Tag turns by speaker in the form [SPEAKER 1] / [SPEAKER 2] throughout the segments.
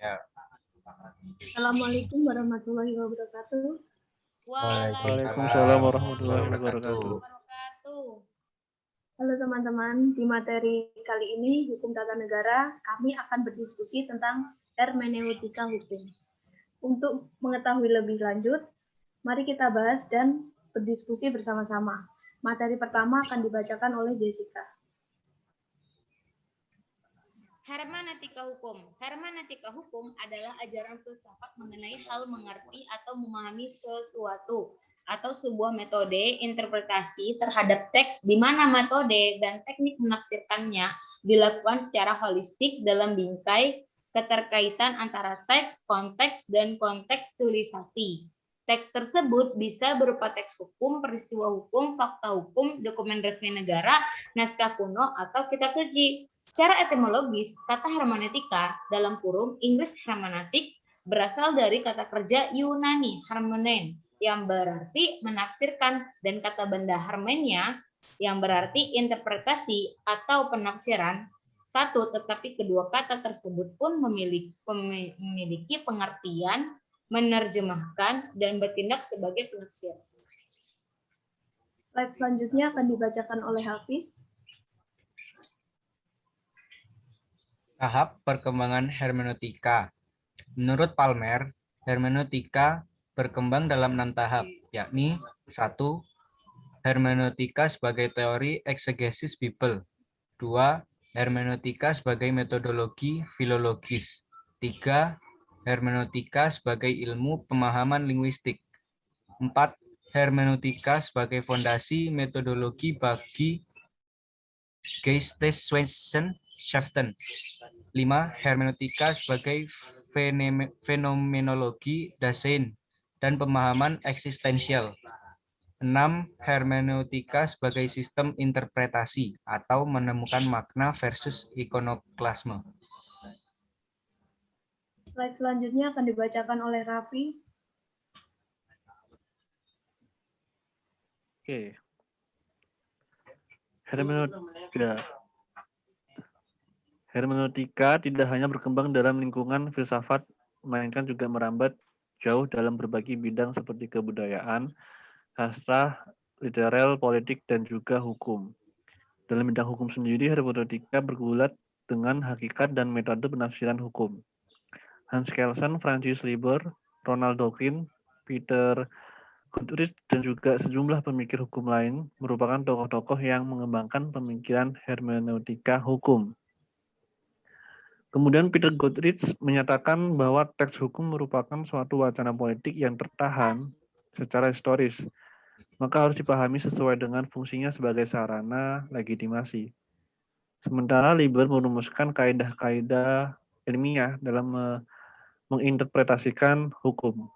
[SPEAKER 1] Ya.
[SPEAKER 2] Assalamualaikum warahmatullahi wabarakatuh.
[SPEAKER 3] Waalaikumsalam warahmatullahi wabarakatuh.
[SPEAKER 2] Halo teman-teman, di materi kali ini Hukum Tata Negara, kami akan berdiskusi tentang hermeneutika hukum. Untuk mengetahui lebih lanjut, mari kita bahas dan berdiskusi bersama-sama. Materi pertama akan dibacakan oleh Jessica.
[SPEAKER 4] Hermeneutika hukum. Hermeneutika hukum adalah ajaran filsafat mengenai hal mengerti atau memahami sesuatu atau sebuah metode interpretasi terhadap teks di mana metode dan teknik menafsirkannya dilakukan secara holistik dalam bingkai keterkaitan antara teks, konteks, dan kontekstualisasi. Teks tersebut bisa berupa teks hukum, peristiwa hukum, fakta hukum, dokumen resmi negara, naskah kuno, atau kitab suci. Secara etimologis, kata hermeneutika dalam kurung Inggris hermeneutik berasal dari kata kerja Yunani hermenein yang berarti menafsirkan dan kata benda hermenia yang berarti interpretasi atau penafsiran. Satu, tetapi kedua kata tersebut pun memiliki pengertian menerjemahkan dan bertindak sebagai penafsir.
[SPEAKER 2] Slide selanjutnya akan dibacakan oleh Hafiz.
[SPEAKER 1] Tahap perkembangan hermeneutika. Menurut Palmer, hermeneutika berkembang dalam 6 tahap, yakni 1. Hermeneutika sebagai teori eksegesis Bible. 2. Hermeneutika sebagai metodologi filologis. 3. Hermeneutika sebagai ilmu pemahaman linguistik. 4. Hermeneutika sebagai fondasi metodologi bagi Geisteswissenschaften. 5. Hermeneutika sebagai fenomenologi Dasein dan pemahaman eksistensial. 6. Hermeneutika sebagai sistem interpretasi atau menemukan makna versus ikonoklasme.
[SPEAKER 2] Slide selanjutnya akan dibacakan oleh Raffi.
[SPEAKER 3] Oke. Hermeneutika. Hermeneutika tidak hanya berkembang dalam lingkungan filsafat, melainkan juga merambat jauh dalam berbagai bidang seperti kebudayaan, sastra, literal, politik, dan juga hukum. Dalam bidang hukum sendiri, hermeneutika bergulat dengan hakikat dan metode penafsiran hukum. Hans Kelsen, Francis Lieber, Ronald Dworkin, Peter Goodrich, dan juga sejumlah pemikir hukum lain merupakan tokoh-tokoh yang mengembangkan pemikiran hermeneutika hukum. Kemudian Peter Goodrich menyatakan bahwa teks hukum merupakan suatu wacana politik yang tertahan secara historis, maka harus dipahami sesuai dengan fungsinya sebagai sarana legitimasi. Sementara Lieber merumuskan kaidah-kaidah ilmiah dalam menginterpretasikan hukum.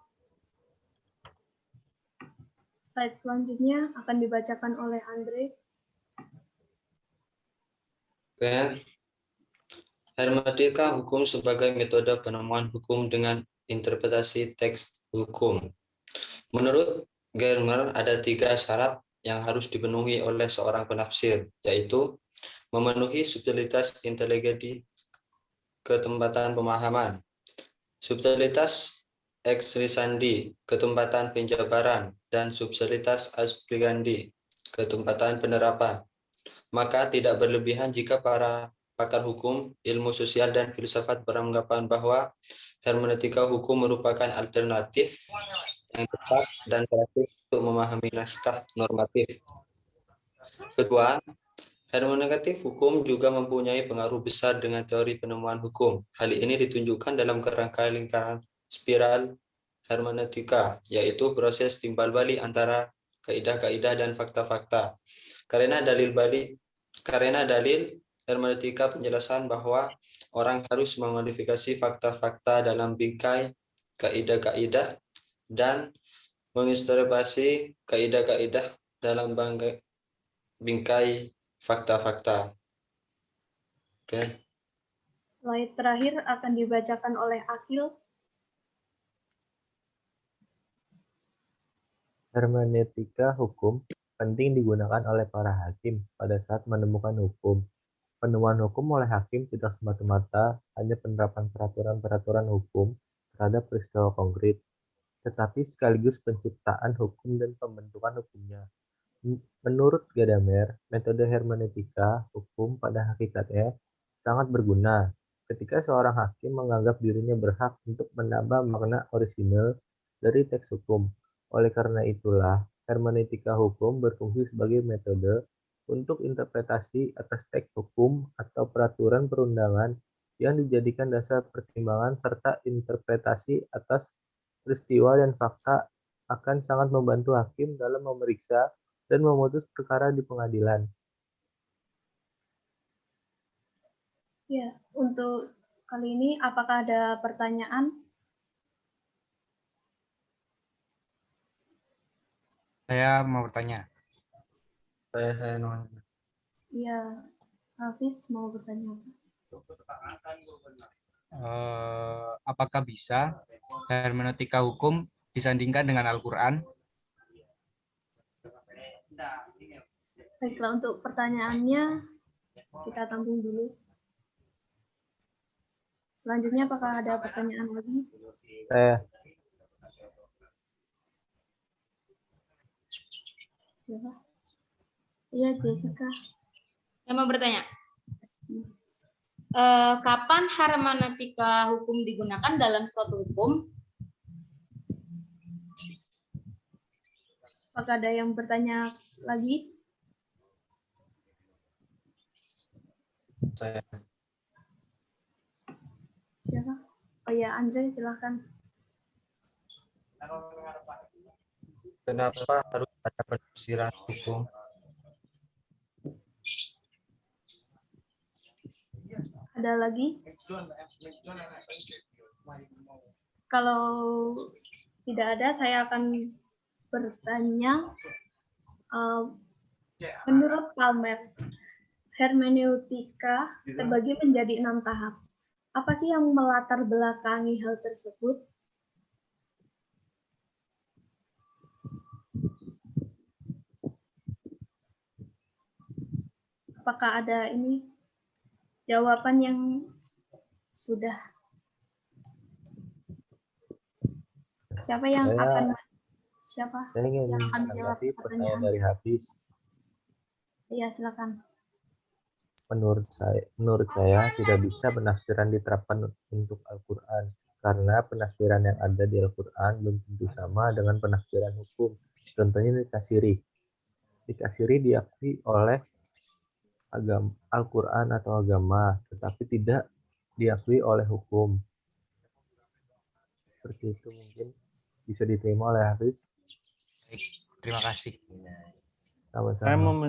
[SPEAKER 2] Slide selanjutnya akan dibacakan oleh Andre.
[SPEAKER 5] Oke. Hermeneutika hukum sebagai metode penemuan hukum dengan interpretasi teks hukum. Menurut Germer, ada 3 syarat yang harus dipenuhi oleh seorang penafsir, yaitu memenuhi subtilitas intelligenti, ketempatan pemahaman, subtilitas exrisandi, ketempatan penjabaran, dan subtilitas asplicandi, ketempatan penerapan. Maka tidak berlebihan jika para pakar hukum, ilmu sosial, dan filsafat beranggapan bahwa hermeneutika hukum merupakan alternatif yang tepat dan kreatif untuk memahami naskah normatif. Kedua, hermeneutik hukum juga mempunyai pengaruh besar dengan teori penemuan hukum. Hal ini ditunjukkan dalam kerangka lingkaran spiral hermeneutika, yaitu proses timbal balik antara kaidah-kaidah dan fakta-fakta. Karena dalil hermeneutika penjelasan bahwa orang harus memodifikasi fakta-fakta dalam bingkai kaidah-kaidah dan menginterpretasi kaidah-kaidah dalam bingkai fakta-fakta. Oke.
[SPEAKER 2] Slide terakhir akan dibacakan oleh Akil.
[SPEAKER 6] Hermeneutika hukum penting digunakan oleh para hakim pada saat menemukan hukum. Penemuan hukum oleh hakim tidak semata-mata hanya penerapan peraturan-peraturan hukum terhadap peristiwa konkret, tetapi sekaligus penciptaan hukum dan pembentukan hukumnya. Menurut Gadamer, metode hermeneutika hukum pada hakikatnya sangat berguna ketika seorang hakim menganggap dirinya berhak untuk menambah makna orisinal dari teks hukum. Oleh karena itulah, hermeneutika hukum berfungsi sebagai metode untuk interpretasi atas teks hukum atau peraturan perundangan yang dijadikan dasar pertimbangan serta interpretasi atas peristiwa dan fakta akan sangat membantu hakim dalam memeriksa dan memutus perkara di pengadilan.
[SPEAKER 2] Ya, untuk kali ini apakah ada pertanyaan?
[SPEAKER 1] Saya mau bertanya.
[SPEAKER 5] Saya nanya.
[SPEAKER 2] Ya, Hafiz mau bertanya.
[SPEAKER 1] Apakah bisa hermeneutika hukum disandingkan dengan Al-Quran?
[SPEAKER 2] Baiklah, untuk pertanyaannya kita tampung dulu. Selanjutnya apakah ada pertanyaan lagi? Siapa? Iya, Jessica.
[SPEAKER 4] Saya mau bertanya. Kapan hermeneutika hukum digunakan dalam suatu hukum?
[SPEAKER 2] Apakah ada yang bertanya lagi?
[SPEAKER 5] Saya.
[SPEAKER 2] Siapa? Oh ya, Andre, silahkan.
[SPEAKER 5] Kenapa harus ada penafsiran hukum?
[SPEAKER 2] Ada lagi? Kalau tidak ada, saya akan bertanya. Menurut Palmer, hermeneutika terbagi menjadi 6 tahap. Apa sih yang melatar belakangi hal tersebut? Apakah ada ini jawaban yang sudah? Siapa yang akan
[SPEAKER 6] Saya ingin menanggapi pertanyaan dari Hafiz.
[SPEAKER 2] Iya, silakan.
[SPEAKER 6] Menurut saya tidak bisa penafsiran diterapkan untuk Al-Quran karena penafsiran yang ada di Al-Quran belum tentu sama dengan penafsiran hukum. Contohnya nikah siri. Nikah siri diakui oleh agama Al-Quran atau agama, tetapi tidak diakui oleh hukum. Seperti itu mungkin bisa diterima oleh Hafiz.
[SPEAKER 1] Baik, terima kasih.
[SPEAKER 6] Sama-sama.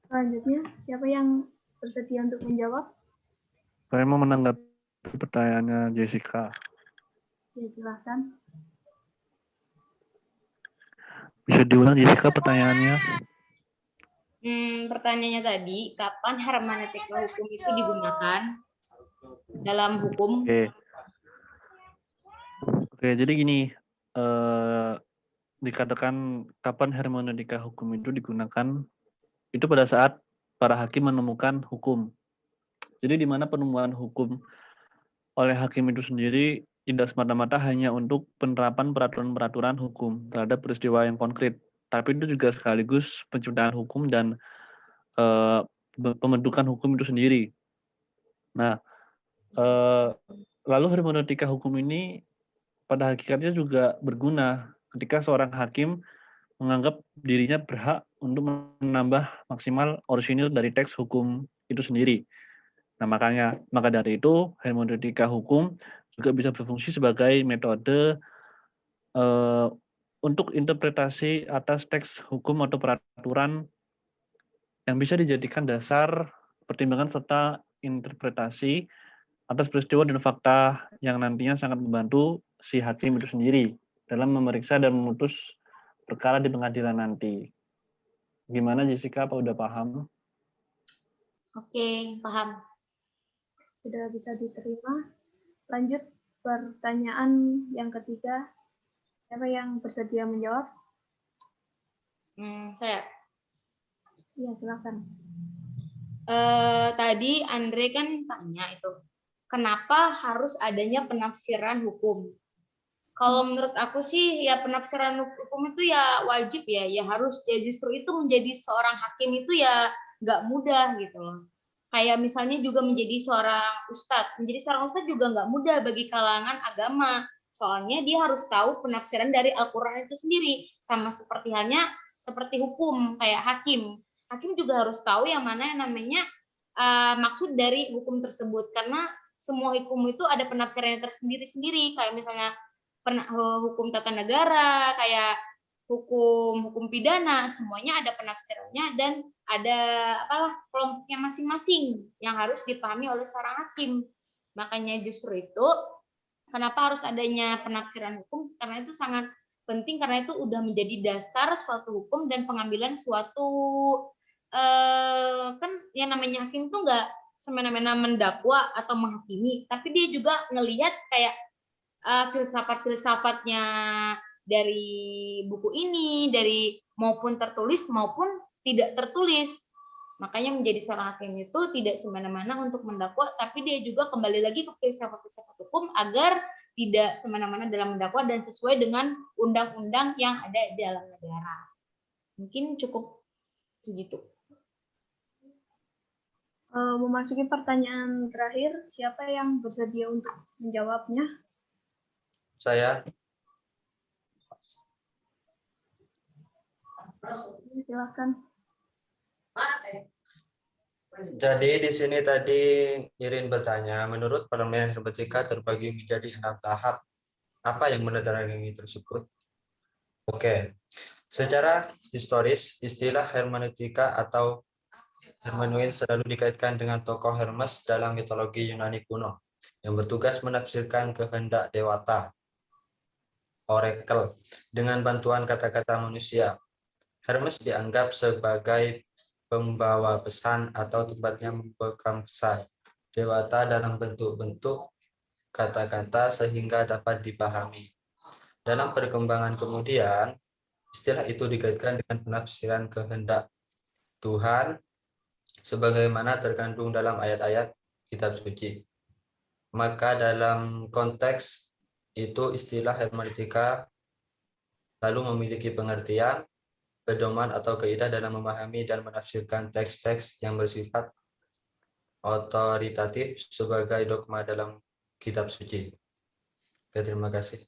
[SPEAKER 2] Selanjutnya, siapa yang bersedia untuk menjawab?
[SPEAKER 3] Saya mau menanggapi pertanyaannya Jessica.
[SPEAKER 2] Ya, silahkan.
[SPEAKER 3] Bisa diulang Jessica pertanyaannya?
[SPEAKER 4] Pertanyaannya tadi, kapan hermeneutika hukum itu digunakan dalam hukum?
[SPEAKER 3] Oke, jadi gini, dikatakan kapan hermeneutika hukum itu digunakan, itu pada saat para hakim menemukan hukum. Jadi di mana penemuan hukum oleh hakim itu sendiri tidak semata-mata hanya untuk penerapan peraturan-peraturan hukum terhadap peristiwa yang konkret, tapi itu juga sekaligus penciptaan hukum dan pembentukan hukum itu sendiri. Nah, lalu hermeneutika hukum ini pada hakikatnya juga berguna ketika seorang hakim menganggap dirinya berhak untuk menambah maksimal orisinil dari teks hukum itu sendiri. Nah, maka dari itu hermeneutika hukum juga bisa berfungsi sebagai metode untuk interpretasi atas teks hukum atau peraturan yang bisa dijadikan dasar pertimbangan serta interpretasi atas peristiwa dan fakta yang nantinya sangat membantu si hakim itu sendiri dalam memeriksa dan memutus perkara di pengadilan nanti. Gimana Jessica, apa udah paham?
[SPEAKER 4] Oke, paham.
[SPEAKER 2] Sudah bisa diterima. Lanjut pertanyaan yang ketiga. Siapa yang bersedia menjawab?
[SPEAKER 4] Saya.
[SPEAKER 2] Iya, silakan.
[SPEAKER 4] Tadi Andre kan tanya itu, kenapa harus adanya penafsiran hukum? Kalau menurut aku sih ya penafsiran hukum itu ya wajib ya harus ya justru itu menjadi seorang hakim itu ya nggak mudah gitu loh. Kayak misalnya juga menjadi seorang ustadz. Menjadi seorang ustadz juga nggak mudah bagi kalangan agama. Soalnya dia harus tahu penafsiran dari Al-Quran itu sendiri. Sama seperti halnya seperti hukum kayak hakim. Hakim juga harus tahu yang mana yang namanya maksud dari hukum tersebut. Karena semua hukum itu ada penafsirannya tersendiri-sendiri. Kayak misalnya hukum tata negara, kayak hukum pidana, semuanya ada penafsirannya dan ada kelompoknya masing-masing yang harus dipahami oleh seorang hakim. Makanya justru itu kenapa harus adanya penafsiran hukum, karena itu sangat penting, karena itu udah menjadi dasar suatu hukum dan pengambilan suatu kan yang namanya hakim tuh nggak semena-mena mendakwa atau menghakimi, tapi dia juga ngelihat kayak filsafat-filsafatnya dari buku ini, dari maupun tertulis maupun tidak tertulis. Makanya menjadi seorang hakim itu tidak semena-mena untuk mendakwa, tapi dia juga kembali lagi ke filsafat-filsafat hukum agar tidak semena-mena dalam mendakwa dan sesuai dengan undang-undang yang ada di dalam negara. Mungkin cukup begitu.
[SPEAKER 2] Memasuki pertanyaan terakhir, siapa yang bersedia untuk menjawabnya?
[SPEAKER 5] Saya.
[SPEAKER 2] Silakan.
[SPEAKER 5] Jadi di sini tadi Irin bertanya, menurut Parlemen Hermeneutika terbagi menjadi 6 tahap. Apa yang menerangi tersebut? Oke. Secara historis, istilah hermeneutika atau hermeneus selalu dikaitkan dengan tokoh Hermes dalam mitologi Yunani kuno yang bertugas menafsirkan kehendak dewata, oracle, dengan bantuan kata-kata manusia. Hermes dianggap sebagai pembawa pesan atau tempatnya memberikan pesan dewata dalam bentuk-bentuk kata-kata sehingga dapat dipahami. Dalam perkembangan kemudian, istilah itu dikaitkan dengan penafsiran kehendak Tuhan sebagaimana terkandung dalam ayat-ayat kitab suci. Maka dalam konteks itu istilah hermeneutika lalu memiliki pengertian, pedoman atau kaidah dalam memahami dan menafsirkan teks-teks yang bersifat otoritatif sebagai dogma dalam kitab suci. Oke, terima kasih.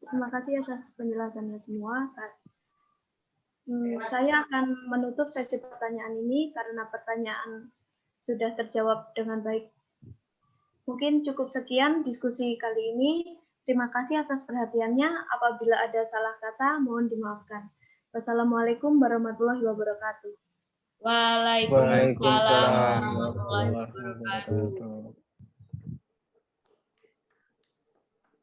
[SPEAKER 2] Terima kasih atas penjelasannya semua. Saya akan menutup sesi pertanyaan ini karena pertanyaan sudah terjawab dengan baik. Mungkin cukup sekian diskusi kali ini. Terima kasih atas perhatiannya. Apabila ada salah kata, mohon dimaafkan. Wassalamualaikum warahmatullahi wabarakatuh.
[SPEAKER 4] Waalaikumsalam
[SPEAKER 3] Waalaikumsalam
[SPEAKER 4] warahmatullahi wabarakatuh.